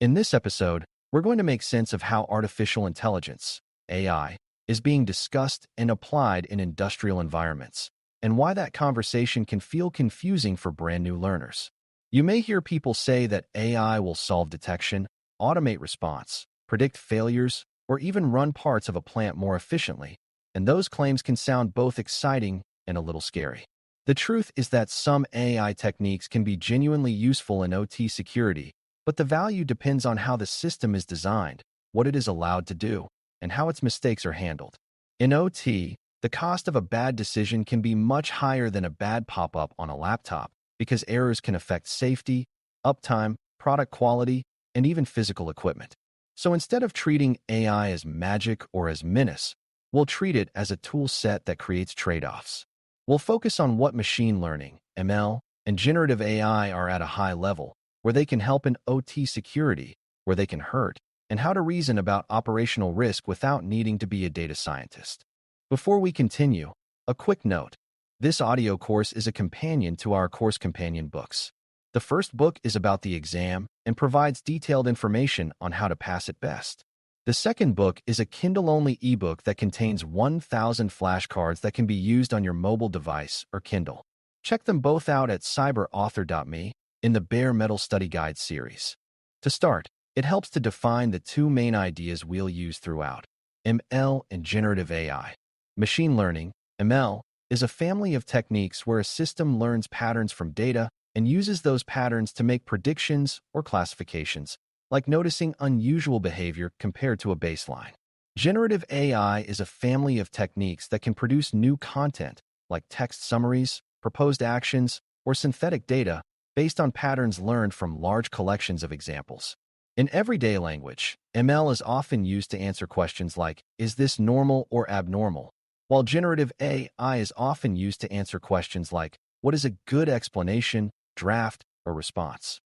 In this episode, we're going to make sense of how artificial intelligence, AI, is being discussed and applied in industrial environments, and why that conversation can feel confusing for brand new learners. You may hear people say that AI will solve detection, automate response, predict failures, or even run parts of a plant more efficiently, and those claims can sound both exciting and a little scary. The truth is that some AI techniques can be genuinely useful in OT security, but the value depends on how the system is designed, what it is allowed to do, and how its mistakes are handled. In OT, the cost of a bad decision can be much higher than a bad pop-up on a laptop because errors can affect safety, uptime, product quality, and even physical equipment. So instead of treating AI as magic or as menace, we'll treat it as a tool set that creates trade-offs. We'll focus on what machine learning, ML, and generative AI are at a high level, where they can help in OT security, where they can hurt, and how to reason about operational risk without needing to be a data scientist. Before we continue, a quick note. This audio course is a companion to our course companion books. The first book is about the exam and provides detailed information on how to pass it best. The second book is a Kindle-only ebook that contains 1,000 flashcards that can be used on your mobile device or Kindle. Check them both out at cyber.author.me in the Bare Metal Study Guide series. To start, it helps to define the two main ideas we'll use throughout: ML and generative AI. Machine learning, ML, is a family of techniques where a system learns patterns from data and uses those patterns to make predictions or classifications, like noticing unusual behavior compared to a baseline. Generative AI is a family of techniques that can produce new content, like text summaries, proposed actions, or synthetic data based on patterns learned from large collections of examples. In everyday language, ML is often used to answer questions like, is this normal or abnormal? While generative AI is often used to answer questions like, what is a good explanation, draft, or response?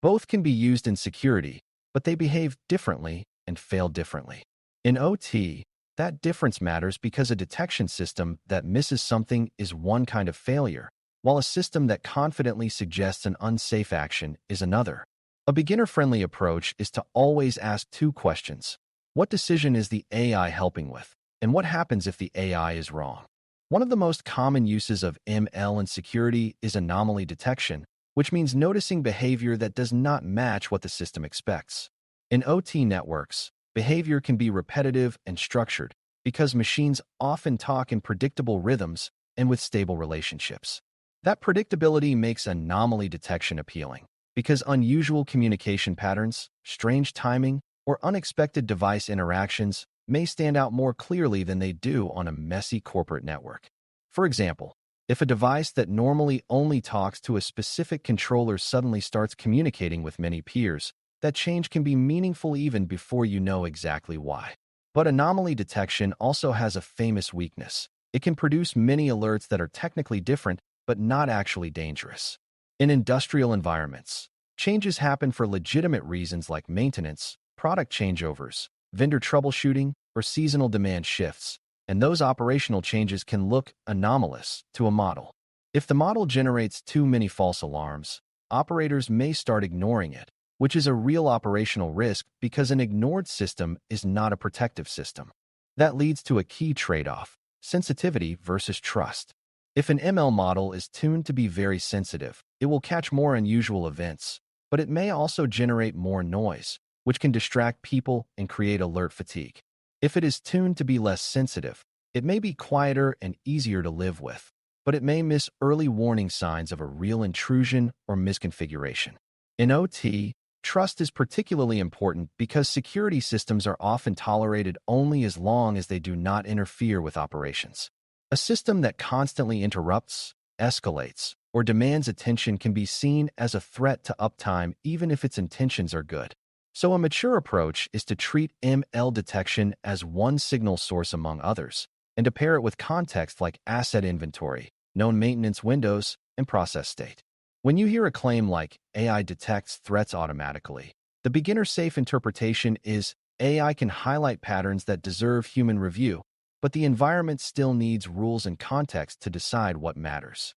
Both can be used in security, but they behave differently and fail differently. In OT, that difference matters because a detection system that misses something is one kind of failure, while a system that confidently suggests an unsafe action is another. A beginner-friendly approach is to always ask two questions. What decision is the AI helping with? And what happens if the AI is wrong? One of the most common uses of ML in security is anomaly detection, which means noticing behavior that does not match what the system expects. In OT networks, behavior can be repetitive and structured because machines often talk in predictable rhythms and with stable relationships. That predictability makes anomaly detection appealing because unusual communication patterns, strange timing, or unexpected device interactions may stand out more clearly than they do on a messy corporate network. For example, if a device that normally only talks to a specific controller suddenly starts communicating with many peers, that change can be meaningful even before you know exactly why. But anomaly detection also has a famous weakness. It can produce many alerts that are technically different but not actually dangerous. In industrial environments, changes happen for legitimate reasons like maintenance, product changeovers, vendor troubleshooting, or seasonal demand shifts, and those operational changes can look anomalous to a model. If the model generates too many false alarms, operators may start ignoring it, which is a real operational risk because an ignored system is not a protective system. That leads to a key trade-off: sensitivity versus trust. If an ML model is tuned to be very sensitive, it will catch more unusual events, but it may also generate more noise, which can distract people and create alert fatigue. If it is tuned to be less sensitive, it may be quieter and easier to live with, but it may miss early warning signs of a real intrusion or misconfiguration. In OT, trust is particularly important because security systems are often tolerated only as long as they do not interfere with operations. A system that constantly interrupts, escalates, or demands attention can be seen as a threat to uptime even if its intentions are good. So a mature approach is to treat ML detection as one signal source among others, and to pair it with context like asset inventory, known maintenance windows, and process state. When you hear a claim like AI detects threats automatically, the beginner-safe interpretation is AI can highlight patterns that deserve human review, but the environment still needs rules and context to decide what matters.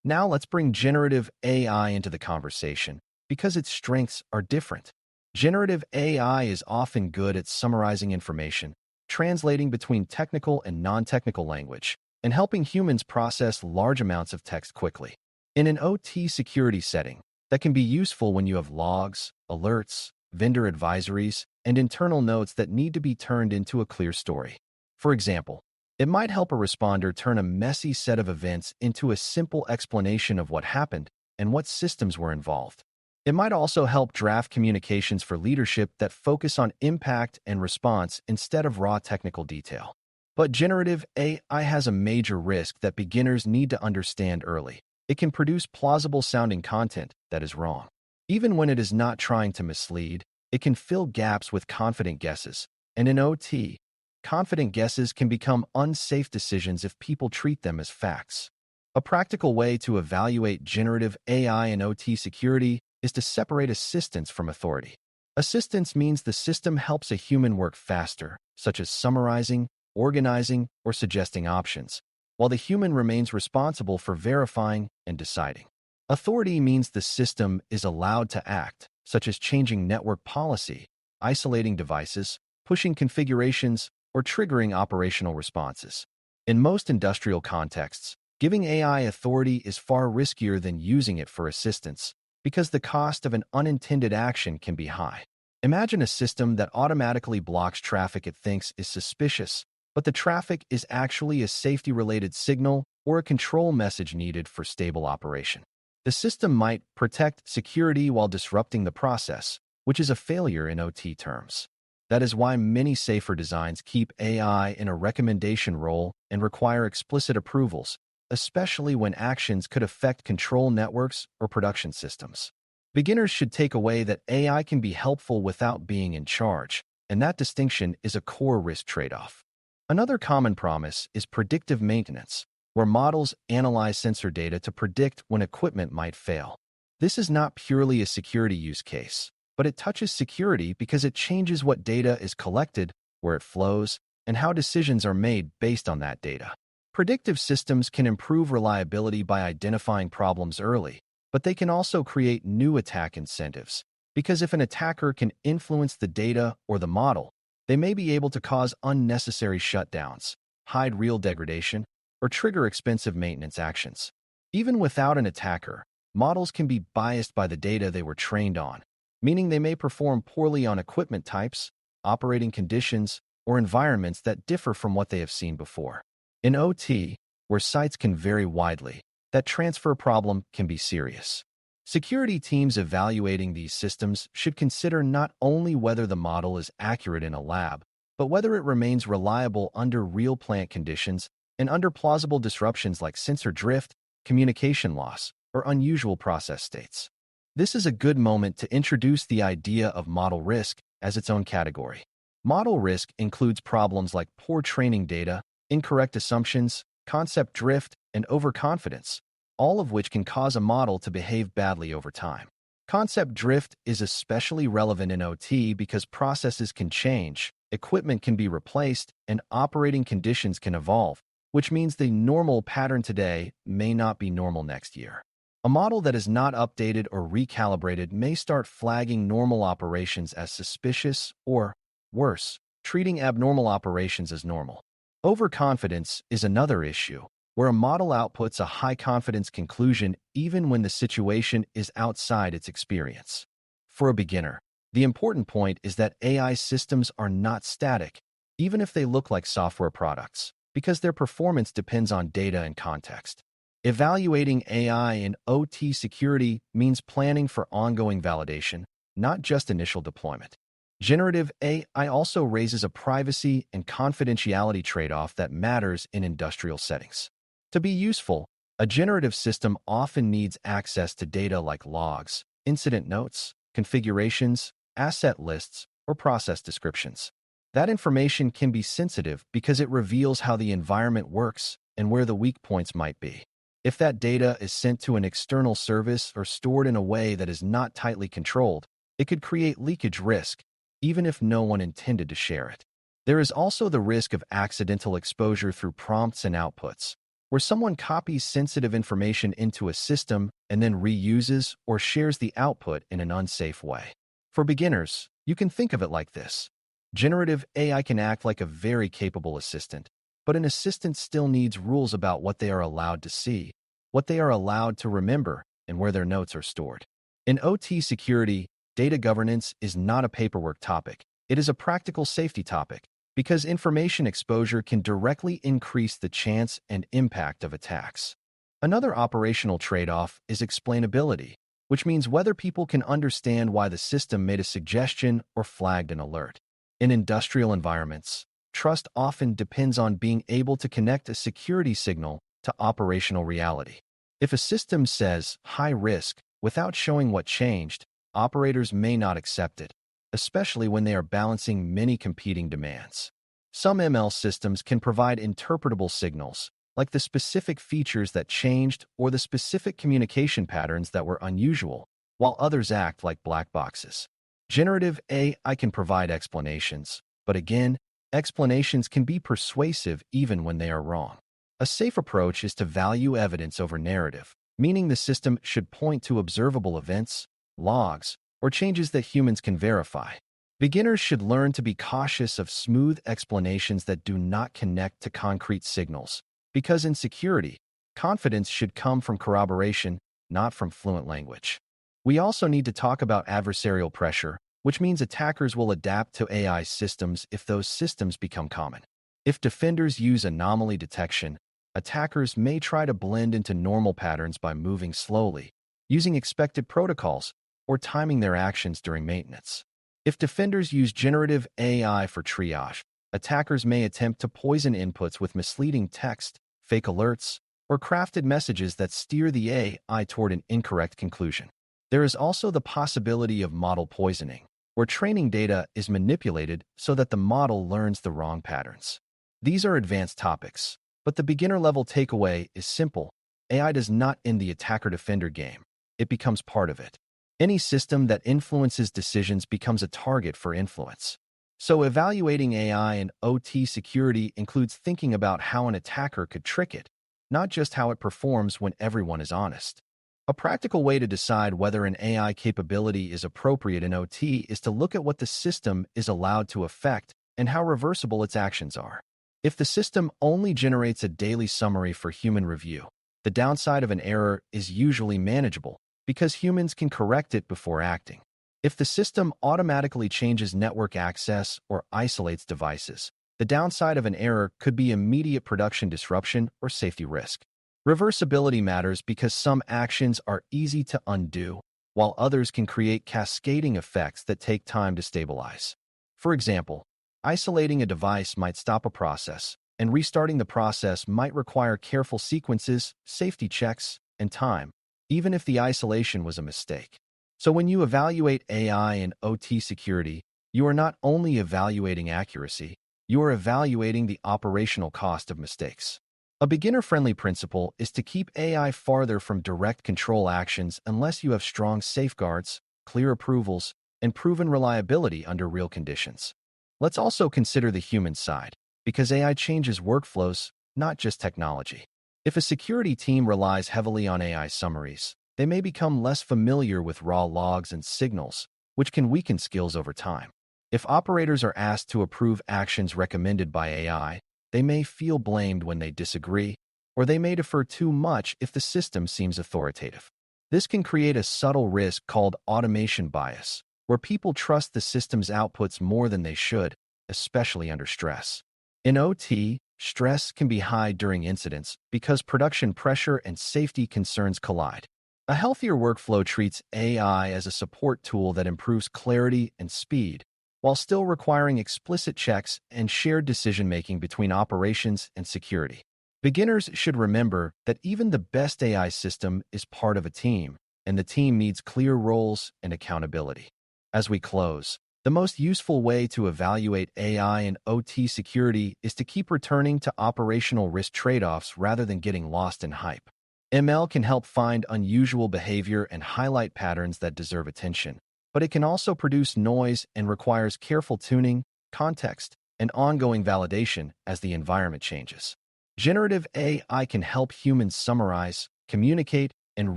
Now let's bring generative AI into the conversation because its strengths are different. Generative AI is often good at summarizing information, translating between technical and non-technical language, and helping humans process large amounts of text quickly. In an OT security setting, that can be useful when you have logs, alerts, vendor advisories, and internal notes that need to be turned into a clear story. For example, it might help a responder turn a messy set of events into a simple explanation of what happened and what systems were involved. It might also help draft communications for leadership that focus on impact and response instead of raw technical detail. But generative AI has a major risk that beginners need to understand early. It can produce plausible-sounding content that is wrong. Even when it is not trying to mislead, it can fill gaps with confident guesses. And in OT, confident guesses can become unsafe decisions if people treat them as facts. A practical way to evaluate generative AI in OT security is to separate assistance from authority. Assistance means the system helps a human work faster, such as summarizing, organizing, or suggesting options, while the human remains responsible for verifying and deciding. Authority means the system is allowed to act, such as changing network policy, isolating devices, pushing configurations, or triggering operational responses. In most industrial contexts, giving AI authority is far riskier than using it for assistance, because the cost of an unintended action can be high. Imagine a system that automatically blocks traffic it thinks is suspicious, but the traffic is actually a safety-related signal or a control message needed for stable operation. The system might protect security while disrupting the process, which is a failure in OT terms. That is why many safer designs keep AI in a recommendation role and require explicit approvals, especially when actions could affect control networks or production systems. Beginners should take away that AI can be helpful without being in charge, and that distinction is a core risk trade-off. Another common promise is predictive maintenance, where models analyze sensor data to predict when equipment might fail. This is not purely a security use case, but it touches security because it changes what data is collected, where it flows, and how decisions are made based on that data. Predictive systems can improve reliability by identifying problems early, but they can also create new attack incentives, because if an attacker can influence the data or the model, they may be able to cause unnecessary shutdowns, hide real degradation, or trigger expensive maintenance actions. Even without an attacker, models can be biased by the data they were trained on, meaning they may perform poorly on equipment types, operating conditions, or environments that differ from what they have seen before. In OT, where sites can vary widely, that transfer problem can be serious. Security teams evaluating these systems should consider not only whether the model is accurate in a lab, but whether it remains reliable under real plant conditions and under plausible disruptions like sensor drift, communication loss, or unusual process states. This is a good moment to introduce the idea of model risk as its own category. Model risk includes problems like poor training data, incorrect assumptions, concept drift, and overconfidence, all of which can cause a model to behave badly over time. Concept drift is especially relevant in OT because processes can change, equipment can be replaced, and operating conditions can evolve, which means the normal pattern today may not be normal next year. A model that is not updated or recalibrated may start flagging normal operations as suspicious or, worse, treating abnormal operations as normal. Overconfidence is another issue, where a model outputs a high-confidence conclusion even when the situation is outside its experience. For a beginner, the important point is that AI systems are not static, even if they look like software products, because their performance depends on data and context. Evaluating AI in OT security means planning for ongoing validation, not just initial deployment. Generative AI also raises a privacy and confidentiality trade-off that matters in industrial settings. To be useful, a generative system often needs access to data like logs, incident notes, configurations, asset lists, or process descriptions. That information can be sensitive because it reveals how the environment works and where the weak points might be. If that data is sent to an external service or stored in a way that is not tightly controlled, it could create leakage risk, even if no one intended to share it. There is also the risk of accidental exposure through prompts and outputs, where someone copies sensitive information into a system and then reuses or shares the output in an unsafe way. For beginners, you can think of it like this. Generative AI can act like a very capable assistant, but an assistant still needs rules about what they are allowed to see, what they are allowed to remember, and where their notes are stored. In OT security, data governance is not a paperwork topic. It is a practical safety topic, because information exposure can directly increase the chance and impact of attacks. Another operational trade-off is explainability, which means whether people can understand why the system made a suggestion or flagged an alert. In industrial environments, trust often depends on being able to connect a security signal to operational reality. If a system says high risk without showing what changed, operators may not accept it, especially when they are balancing many competing demands. Some ML systems can provide interpretable signals, like the specific features that changed or the specific communication patterns that were unusual, while others act like black boxes. Generative AI can provide explanations, but again, explanations can be persuasive even when they are wrong. A safe approach is to value evidence over narrative, meaning the system should point to observable events, logs, or changes that humans can verify. Beginners should learn to be cautious of smooth explanations that do not connect to concrete signals, because in security, confidence should come from corroboration, not from fluent language. We also need to talk about adversarial pressure, which means attackers will adapt to AI systems if those systems become common. If defenders use anomaly detection, attackers may try to blend into normal patterns by moving slowly, using expected protocols, or timing their actions during maintenance. If defenders use generative AI for triage, attackers may attempt to poison inputs with misleading text, fake alerts, or crafted messages that steer the AI toward an incorrect conclusion. There is also the possibility of model poisoning, where training data is manipulated so that the model learns the wrong patterns. These are advanced topics, but the beginner-level takeaway is simple. AI does not end the attacker-defender game. It becomes part of it. Any system that influences decisions becomes a target for influence. So evaluating AI and OT security includes thinking about how an attacker could trick it, not just how it performs when everyone is honest. A practical way to decide whether an AI capability is appropriate in OT is to look at what the system is allowed to affect and how reversible its actions are. If the system only generates a daily summary for human review, the downside of an error is usually manageable because humans can correct it before acting. If the system automatically changes network access or isolates devices, the downside of an error could be immediate production disruption or safety risk. Reversibility matters because some actions are easy to undo, while others can create cascading effects that take time to stabilize. For example, isolating a device might stop a process, and restarting the process might require careful sequences, safety checks, and time, even if the isolation was a mistake. So when you evaluate AI and OT security, you are not only evaluating accuracy, you are evaluating the operational cost of mistakes. A beginner-friendly principle is to keep AI farther from direct control actions unless you have strong safeguards, clear approvals, and proven reliability under real conditions. Let's also consider the human side, because AI changes workflows, not just technology. If a security team relies heavily on AI summaries, they may become less familiar with raw logs and signals, which can weaken skills over time. If operators are asked to approve actions recommended by AI, they may feel blamed when they disagree, or they may defer too much if the system seems authoritative. This can create a subtle risk called automation bias, where people trust the system's outputs more than they should, especially under stress. In OT, stress can be high during incidents because production pressure and safety concerns collide. A healthier workflow treats AI as a support tool that improves clarity and speed, while still requiring explicit checks and shared decision-making between operations and security. Beginners should remember that even the best AI system is part of a team, and the team needs clear roles and accountability. As we close, the most useful way to evaluate AI and OT security is to keep returning to operational risk trade-offs rather than getting lost in hype. ML can help find unusual behavior and highlight patterns that deserve attention, but it can also produce noise and requires careful tuning, context, and ongoing validation as the environment changes. Generative AI can help humans summarize, communicate, and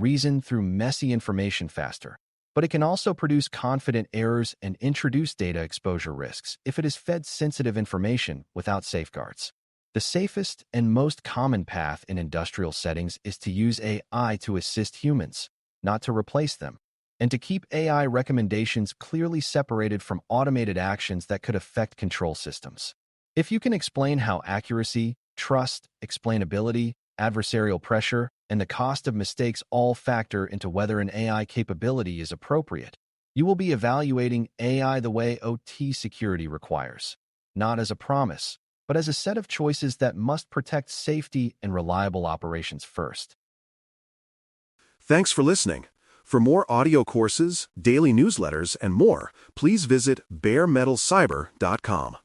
reason through messy information faster, but it can also produce confident errors and introduce data exposure risks if it is fed sensitive information without safeguards. The safest and most common path in industrial settings is to use AI to assist humans, not to replace them, and to keep AI recommendations clearly separated from automated actions that could affect control systems. If you can explain how accuracy, trust, explainability, adversarial pressure, and the cost of mistakes all factor into whether an AI capability is appropriate, you will be evaluating AI the way OT security requires, not as a promise, but as a set of choices that must protect safety and reliable operations first. Thanks for listening. For more audio courses, daily newsletters, and more, please visit baremetalcyber.com.